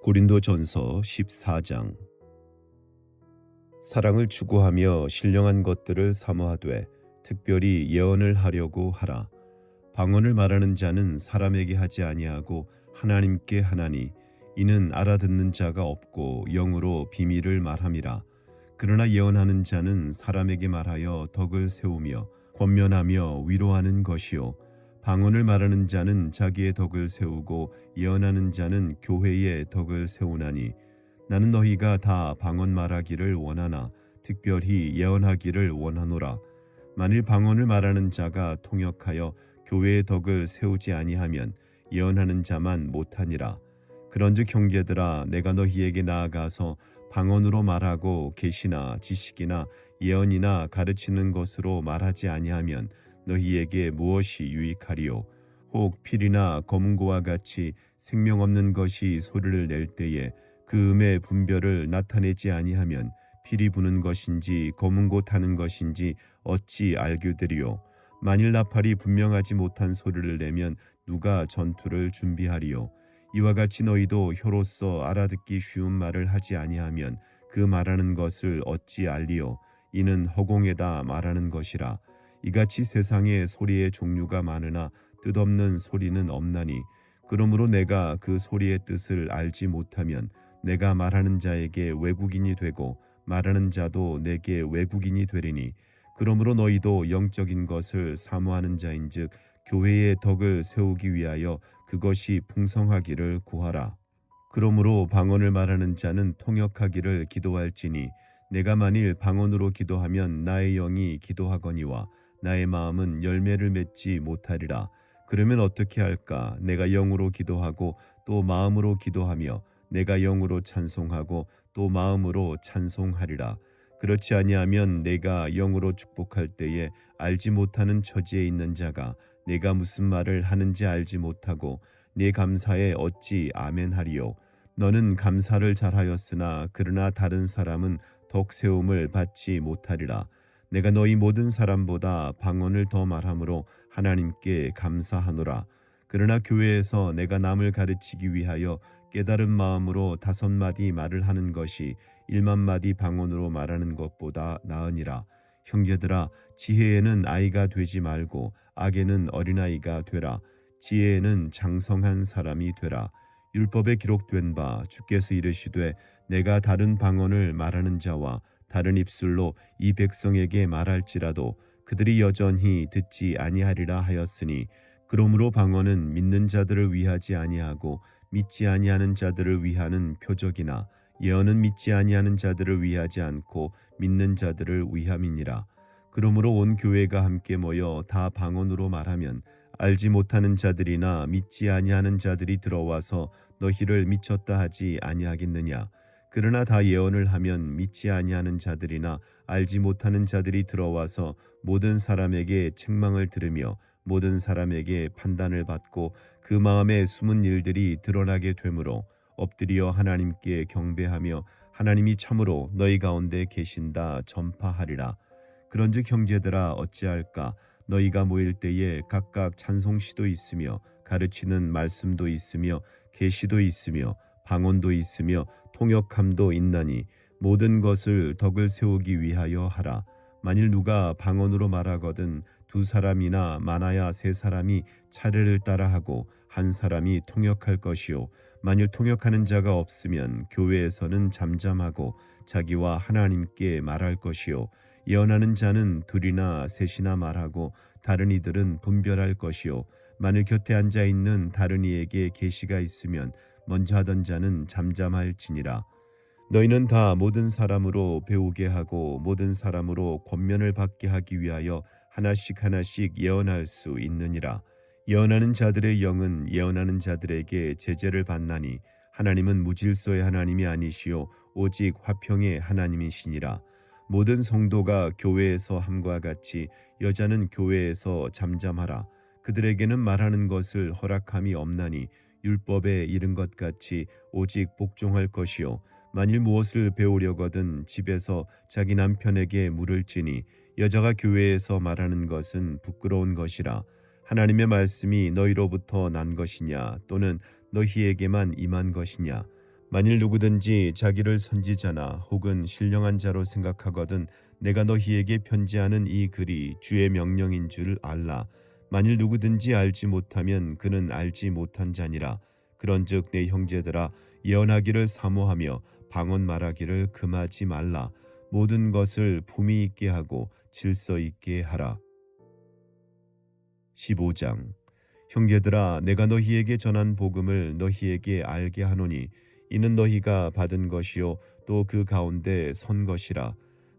고린도전서 14장. 사랑을 추구하며 신령한 것들을 사모하되 특별히 예언을 하려고 하라. 방언을 말하는 자는 사람에게 하지 아니하고 하나님께 하나니 이는 알아듣는 자가 없고 영으로 비밀을 말함이라. 그러나 예언하는 자는 사람에게 말하여 덕을 세우며 권면하며 위로하는 것이요, 방언을 말하는 자는 자기의 덕을 세우고 예언하는 자는 교회의 덕을 세우나니, 나는 너희가 다 방언 말하기를 원하나 특별히 예언하기를 원하노라. 만일 방언을 말하는 자가 통역하여 교회의 덕을 세우지 아니하면 예언하는 자만 못하니라. 그런즉 형제들아, 내가 너희에게 나아가서 방언으로 말하고 계시나 지식이나 예언이나 가르치는 것으로 말하지 아니하면 너희에게 무엇이 유익하리요? 혹 필이나 검은고와 같이 생명 없는 것이 소리를 낼 때에 그 음의 분별을 나타내지 아니하면 필이 부는 것인지 검은고 타는 것인지 어찌 알게 되리요? 만일 나팔이 분명하지 못한 소리를 내면 누가 전투를 준비하리요? 이와 같이 너희도 혀로서 알아듣기 쉬운 말을 하지 아니하면 그 말하는 것을 어찌 알리요? 이는 허공에다 말하는 것이라. 이같이 세상에 소리의 종류가 많으나 뜻없는 소리는 없나니, 그러므로 내가 그 소리의 뜻을 알지 못하면 내가 말하는 자에게 외국인이 되고 말하는 자도 내게 외국인이 되리니, 그러므로 너희도 영적인 것을 사모하는 자인즉 교회의 덕을 세우기 위하여 그것이 풍성하기를 구하라. 그러므로 방언을 말하는 자는 통역하기를 기도할지니, 내가 만일 방언으로 기도하면 나의 영이 기도하거니와 나의 마음은 열매를 맺지 못하리라. 그러면 어떻게 할까? 내가 영으로 기도하고 또 마음으로 기도하며 내가 영으로 찬송하고 또 마음으로 찬송하리라. 그렇지 아니하면 내가 영으로 축복할 때에 알지 못하는 처지에 있는 자가 내가 무슨 말을 하는지 알지 못하고 네 감사에 어찌 아멘하리요? 너는 감사를 잘하였으나 그러나 다른 사람은 덕 세움을 받지 못하리라. 내가 너희 모든 사람보다 방언을 더 말함으로 하나님께 감사하노라. 그러나 교회에서 내가 남을 가르치기 위하여 깨달은 마음으로 5마디 말을 하는 것이 1만마디 방언으로 말하는 것보다 나으니라. 형제들아, 지혜에는 아이가 되지 말고 악에는 어린아이가 되라. 지혜에는 장성한 사람이 되라. 율법에 기록된 바 주께서 이르시되 내가 다른 방언을 말하는 자와 다른 입술로 이 백성에게 말할지라도 그들이 여전히 듣지 아니하리라 하였으니, 그러므로 방언은 믿는 자들을 위하지 아니하고 믿지 아니하는 자들을 위하는 표적이나 예언은 믿지 아니하는 자들을 위하지 않고 믿는 자들을 위함이니라. 그러므로 온 교회가 함께 모여 다 방언으로 말하면 알지 못하는 자들이나 믿지 아니하는 자들이 들어와서 너희를 미쳤다 하지 아니하겠느냐? 그러나 다 예언을 하면 믿지 아니하는 자들이나 알지 못하는 자들이 들어와서 모든 사람에게 책망을 들으며 모든 사람에게 판단을 받고 그 마음에 숨은 일들이 드러나게 되므로 엎드려 하나님께 경배하며 하나님이 참으로 너희 가운데 계신다 전파하리라. 그런즉 형제들아, 어찌할까? 너희가 모일 때에 각각 찬송시도 있으며 가르치는 말씀도 있으며 계시도 있으며 방언도 있으며 통역함도 있나니, 모든 것을 덕을 세우기 위하여 하라. 만일 누가 방언으로 말하거든 2사람이나 많아야 3사람이 차례를 따라하고 1사람이 통역할 것이요, 만일 통역하는 자가 없으면 교회에서는 잠잠하고 자기와 하나님께 말할 것이요, 예언하는 자는 2이나 3이나 말하고 다른 이들은 분별할 것이요, 만일 곁에 앉아 있는 다른 이에게 계시가 있으면 먼저 하던 자는 잠잠할지니라. 너희는 다 모든 사람으로 배우게 하고 모든 사람으로 권면을 받게 하기 위하여 하나씩 하나씩 예언할 수 있느니라. 예언하는 자들의 영은 예언하는 자들에게 제재를 받나니, 하나님은 무질서의 하나님이 아니시오 오직 화평의 하나님이시니라. 모든 성도가 교회에서 함과 같이 여자는 교회에서 잠잠하라. 그들에게는 말하는 것을 허락함이 없나니 율법에 이른 것 같이 오직 복종할 것이요, 만일 무엇을 배우려거든 집에서 자기 남편에게 물을지니, 여자가 교회에서 말하는 것은 부끄러운 것이라. 하나님의 말씀이 너희로부터 난 것이냐 또는 너희에게만 임한 것이냐? 만일 누구든지 자기를 선지자나 혹은 신령한 자로 생각하거든 내가 너희에게 편지하는 이 글이 주의 명령인 줄 알라. 만일 누구든지 알지 못하면 그는 알지 못한 자니라. 그런즉 내 형제들아 예언하기를 사모하며 방언 말하기를 금하지 말라. 모든 것을 품위 있게 하고 질서 있게 하라. 15장. 형제들아 내가 너희에게 전한 복음을 너희에게 알게 하노니 이는 너희가 받은 것이요 또 그 가운데 선 것이라.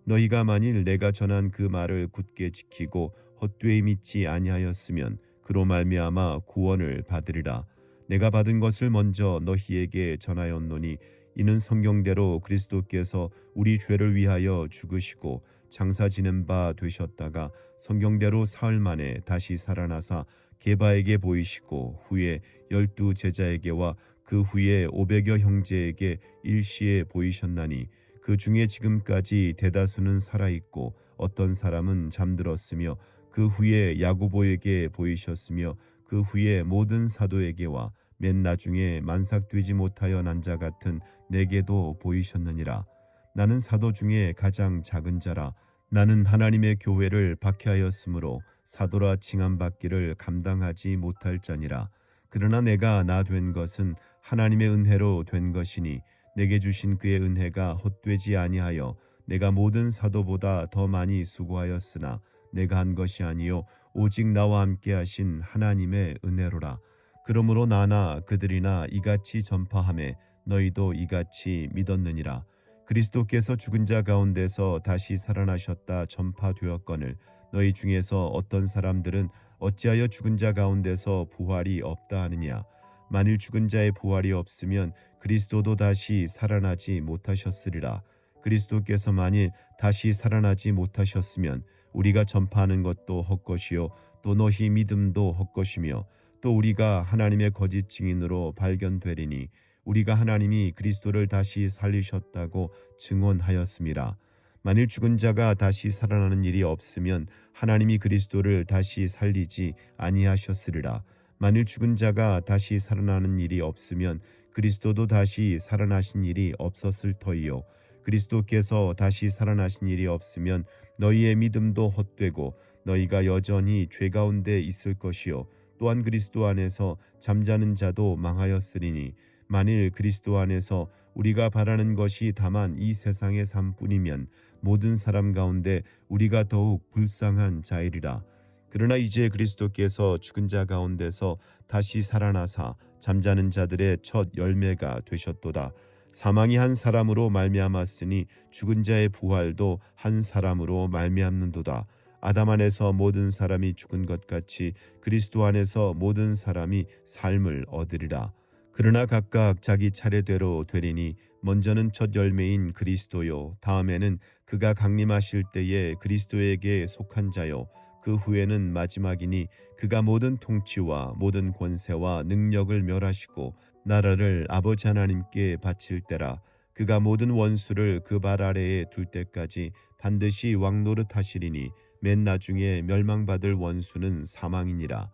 너희가 만일 내가 전한 그 말을 굳게 지키고 헛되이 믿지 아니하였으면 그로 말미암아 구원을 받으리라. 내가 받은 것을 먼저 너희에게 전하였노니 이는 성경대로 그리스도께서 우리 죄를 위하여 죽으시고 장사 지낸 바 되셨다가 성경대로 사흘 만에 다시 살아나사 게바에게 보이시고 후에 12 제자에게와 그 후에 500여 형제에게 일시에 보이셨나니 그 중에 지금까지 대다수는 살아있고 어떤 사람은 잠들었으며 그 후에 야고보에게 보이셨으며 그 후에 모든 사도에게와 맨 나중에 만삭되지 못하여 난 자 같은 내게도 보이셨느니라. 나는 사도 중에 가장 작은 자라. 나는 하나님의 교회를 박해하였으므로 사도라 칭함받기를 감당하지 못할 자니라. 그러나 내가 나 된 것은 하나님의 은혜로 된 것이니 내게 주신 그의 은혜가 헛되지 아니하여 내가 모든 사도보다 더 많이 수고하였으나 내가 한 것이 아니요 오직 나와 함께 하신 하나님의 은혜로라. 그러므로 나나 그들이나 이같이 전파하매 너희도 이같이 믿었느니라. 그리스도께서 죽은 자 가운데서 다시 살아나셨다 전파되었거늘 너희 중에서 어떤 사람들은 어찌하여 죽은 자 가운데서 부활이 없다 하느냐. 만일 죽은 자의 부활이 없으면 그리스도도 다시 살아나지 못하셨으리라. 그리스도께서 만일 다시 살아나지 못하셨으면 우리가 전파하는 것도 헛것이요 또 너희 믿음도 헛것이며 또 우리가 하나님의 거짓 증인으로 발견되리니 우리가 하나님이 그리스도를 다시 살리셨다고 증언하였음이라. 만일 죽은 자가 다시 살아나는 일이 없으면 하나님이 그리스도를 다시 살리지 아니하셨으리라. 만일 죽은 자가 다시 살아나는 일이 없으면 그리스도도 다시 살아나신 일이 없었을 터이요. 그리스도께서 다시 살아나신 일이 없으면 너희의 믿음도 헛되고 너희가 여전히 죄 가운데 있을 것이요. 또한 그리스도 안에서 잠자는 자도 망하였으리니 만일 그리스도 안에서 우리가 바라는 것이 다만 이 세상의 삶뿐이면 모든 사람 가운데 우리가 더욱 불쌍한 자이리라. 그러나 이제 그리스도께서 죽은 자 가운데서 다시 살아나사 잠자는 자들의 첫 열매가 되셨도다. 사망이 한 사람으로 말미암았으니 죽은 자의 부활도 한 사람으로 말미암는도다. 아담 안에서 모든 사람이 죽은 것 같이 그리스도 안에서 모든 사람이 삶을 얻으리라. 그러나 각각 자기 차례대로 되리니 먼저는 첫 열매인 그리스도요 다음에는 그가 강림하실 때에 그리스도에게 속한 자요 그 후에는 마지막이니 그가 모든 통치와 모든 권세와 능력을 멸하시고 나라를 아버지 하나님께 바칠 때라. 그가 모든 원수를 그 발 아래에 둘 때까지 반드시 왕노릇 하시리니 맨 나중에 멸망받을 원수는 사망이니라.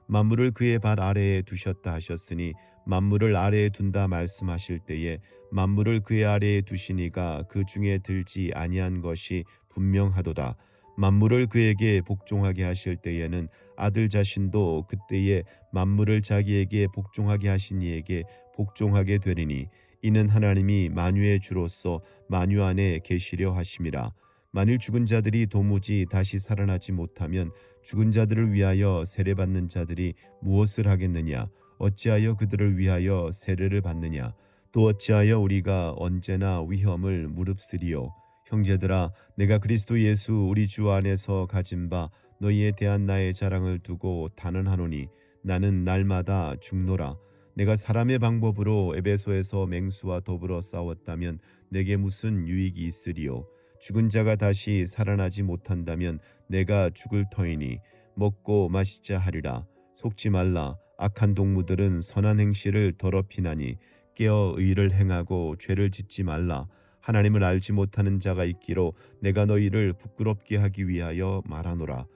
만물을 그의 발 아래에 두셨다 하셨으니 만물을 아래에 둔다 말씀하실 때에 만물을 그의 아래에 두시니가 그 중에 들지 아니한 것이 분명하도다. 만물을 그에게 복종하게 하실 때에는 아들 자신도 그때에 만물을 자기에게 복종하게 하신 이에게 복종하게 되리니 이는 하나님이 만유의 주로서 만유 안에 계시려 하심이라. 만일 죽은 자들이 도무지 다시 살아나지 못하면 죽은 자들을 위하여 세례받는 자들이 무엇을 하겠느냐? 어찌하여 그들을 위하여 세례를 받느냐? 또 어찌하여 우리가 언제나 위험을 무릅쓰리요? 형제들아, 내가 그리스도 예수 우리 주 안에서 가진 바 너희에 대한 나의 자랑을 두고 단언하노니 나는 날마다 죽노라. 내가 사람의 방법으로 에베소에서 맹수와 더불어 싸웠다면 내게 무슨 유익이 있으리요? 죽은 자가 다시 살아나지 못한다면 내가 죽을 터이니 먹고 마시자 하리라. 속지 말라. 악한 동무들은 선한 행실을 더럽히나니 깨어 의를 행하고 죄를 짓지 말라. 하나님을 알지 못하는 자가 있기로 내가 너희를 부끄럽게 하기 위하여 말하노라.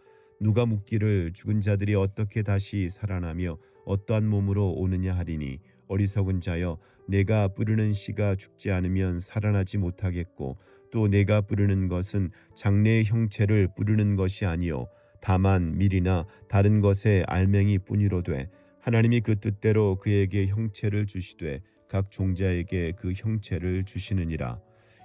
누가 묻기를 죽은 자들이 어떻게 다시 살아나며 어떠한 몸으로 오느냐 하리니 어리석은 자여, 내가 뿌리는 씨가 죽지 않으면 살아나지 못하겠고, 또 내가 뿌리는 것은 장래의 형체를 뿌리는 것이 아니요 다만 밀이나 다른 것의 알맹이 뿐이로되, 하나님이 그 뜻대로 그에게 형체를 주시되 각 종자에게 그 형체를 주시느니라.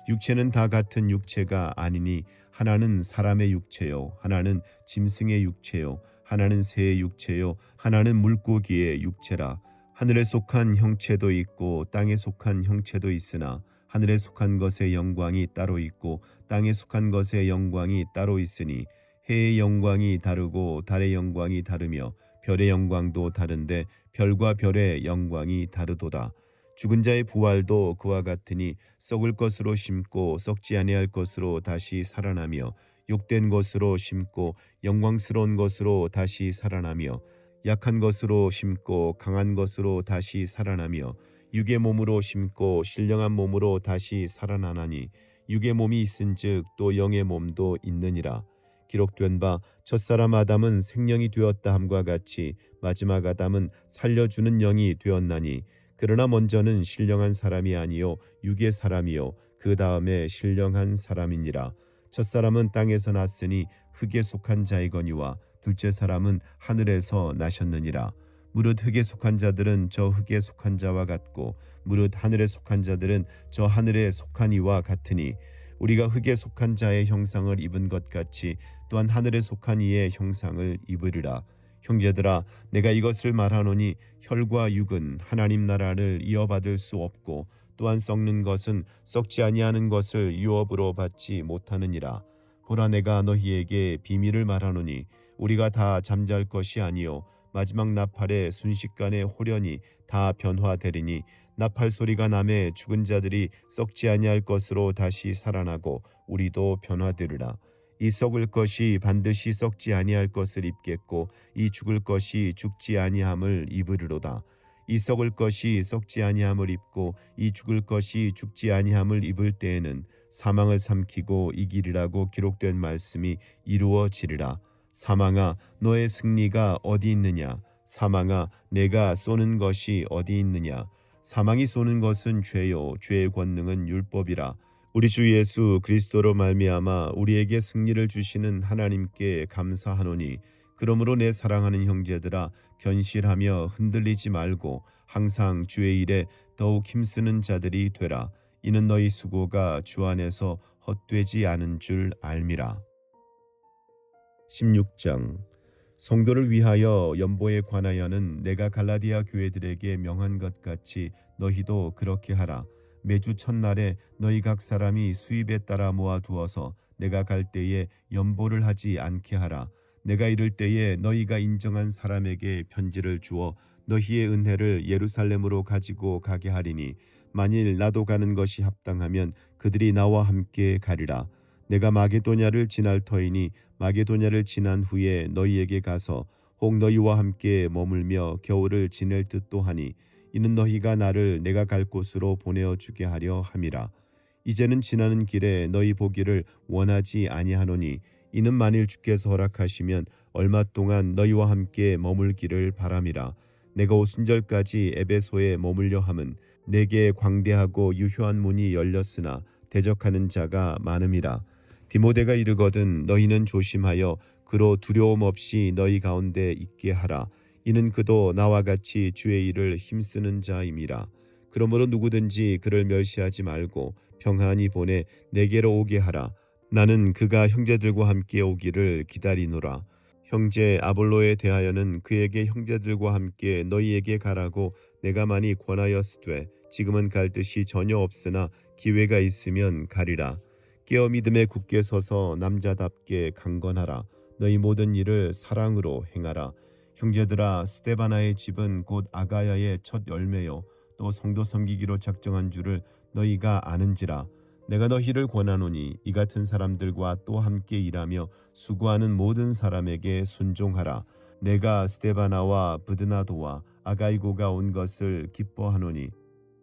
육체는 다 같은 육체가 아니니 하나는 사람의 육체요, 하나는 짐승의 육체요, 하나는 새의 육체요, 하나는 물고기의 육체라. 하늘에 속한 형체도 있고 땅에 속한 형체도 있으나 하늘에 속한 것의 영광이 따로 있고 땅에 속한 것의 영광이 따로 있으니, 해의 영광이 다르고 달의 영광이 다르며 별의 영광도 다른데 별과 별의 영광이 다르도다. 죽은 자의 부활도 그와 같으니 썩을 것으로 심고 썩지 아니할 것으로 다시 살아나며, 욕된 것으로 심고 영광스러운 것으로 다시 살아나며, 약한 것으로 심고 강한 것으로 다시 살아나며, 육의 몸으로 심고 신령한 몸으로 다시 살아나나니, 육의 몸이 있은즉 또 영의 몸도 있느니라. 기록된 바 첫사람 아담은 생령이 되었다 함과 같이 마지막 아담은 살려주는 영이 되었나니, 그러나 먼저는 신령한 사람이 아니요 육의 사람이요 그 다음에 신령한 사람이니라. 첫사람은 땅에서 났으니 흙에 속한 자이거니와 둘째 사람은 하늘에서 나셨느니라. 무릇 흙에 속한 자들은 저 흙에 속한 자와 같고 무릇 하늘에 속한 자들은 저 하늘에 속한 이와 같으니, 우리가 흙에 속한 자의 형상을 입은 것 같이 또한 하늘에 속한 이의 형상을 입으리라. 형제들아, 내가 이것을 말하노니 혈과 육은 하나님 나라를 이어받을 수 없고 또한 썩는 것은 썩지 아니하는 것을 유업으로 받지 못하느니라. 보라, 내가 너희에게 비밀을 말하노니 우리가 다 잠잘 것이 아니요 마지막 나팔에 순식간에 홀연히 다 변화되리니, 나팔 소리가 나매 죽은 자들이 썩지 아니할 것으로 다시 살아나고 우리도 변화되리라. 이 썩을 것이 반드시 썩지 아니할 것을 입겠고 이 죽을 것이 죽지 아니함을 입으리로다. 이 썩을 것이 썩지 아니함을 입고 이 죽을 것이 죽지 아니함을 입을 때에는 사망을 삼키고 이기리라고 기록된 말씀이 이루어지리라. 사망아, 너의 승리가 어디 있느냐? 사망아, 내가 쏘는 것이 어디 있느냐? 사망이 쏘는 것은 죄요 죄의 권능은 율법이라. 우리 주 예수 그리스도로 말미암아 우리에게 승리를 주시는 하나님께 감사하노니, 그러므로 내 사랑하는 형제들아, 견실하며 흔들리지 말고 항상 주의 일에 더욱 힘쓰는 자들이 되라. 이는 너희 수고가 주 안에서 헛되지 않은 줄 알미라. 16장. 성도를 위하여 연보에 관하여는 내가 갈라디아 교회들에게 명한 것 같이 너희도 그렇게 하라. 매주 첫날에 너희 각 사람이 수입에 따라 모아두어서 내가 갈 때에 연보를 하지 않게 하라. 내가 이를 때에 너희가 인정한 사람에게 편지를 주어 너희의 은혜를 예루살렘으로 가지고 가게 하리니, 만일 나도 가는 것이 합당하면 그들이 나와 함께 가리라. 내가 마게도냐를 지날 터이니 마게도냐를 지난 후에 너희에게 가서 혹 너희와 함께 머물며 겨울을 지낼 듯도 하니, 이는 너희가 나를 내가 갈 곳으로 보내어 주게 하려 함이라. 이제는 지나는 길에 너희 보기를 원하지 아니하노니, 이는 만일 주께서 허락하시면 얼마 동안 너희와 함께 머물기를 바람이라. 내가 오순절까지 에베소에 머물려 함은 내게 광대하고 유효한 문이 열렸으나 대적하는 자가 많음이라. 디모데가 이르거든 너희는 조심하여 그로 두려움 없이 너희 가운데 있게 하라. 이는 그도 나와 같이 주의 일을 힘쓰는 자임이라. 그러므로 누구든지 그를 멸시하지 말고 평안히 보내 내게로 오게 하라. 나는 그가 형제들과 함께 오기를 기다리노라. 형제 아볼로에 대하여는 그에게 형제들과 함께 너희에게 가라고 내가 많이 권하였으되 지금은 갈 뜻이 전혀 없으나 기회가 있으면 가리라. 깨어 믿음에 굳게 서서 남자답게 강건하라. 너희 모든 일을 사랑으로 행하라. 형제들아, 스데바나의 집은 곧 아가야의 첫 열매요 또 성도 섬기기로 작정한 줄을 너희가 아는지라. 내가 너희를 권하노니 이 같은 사람들과 또 함께 일하며 수고하는 모든 사람에게 순종하라. 내가 스데바나와 브드나도와 아가이고가 온 것을 기뻐하노니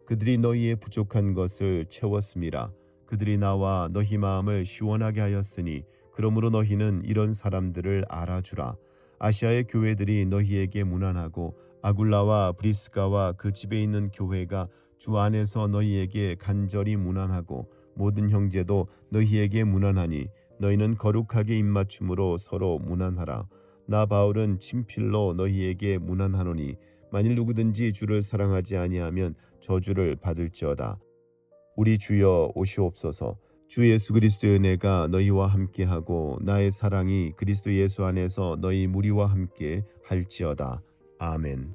그들이 너희의 부족한 것을 채웠음이라. 그들이 나와 너희 마음을 시원하게 하였으니 그러므로 너희는 이런 사람들을 알아주라. 아시아의 교회들이 너희에게 무난하고 아굴라와 브리스가와 그 집에 있는 교회가 주 안에서 너희에게 간절히 문안하고 모든 형제도 너희에게 문안하니 너희는 거룩하게 입맞춤으로 서로 문안하라. 나 바울은 친필로 너희에게 문안하노니 만일 누구든지 주를 사랑하지 아니하면 저주를 받을지어다. 우리 주여 오시옵소서. 주 예수 그리스도의 은혜가 너희와 함께하고 나의 사랑이 그리스도 예수 안에서 너희 무리와 함께 할지어다. 아멘.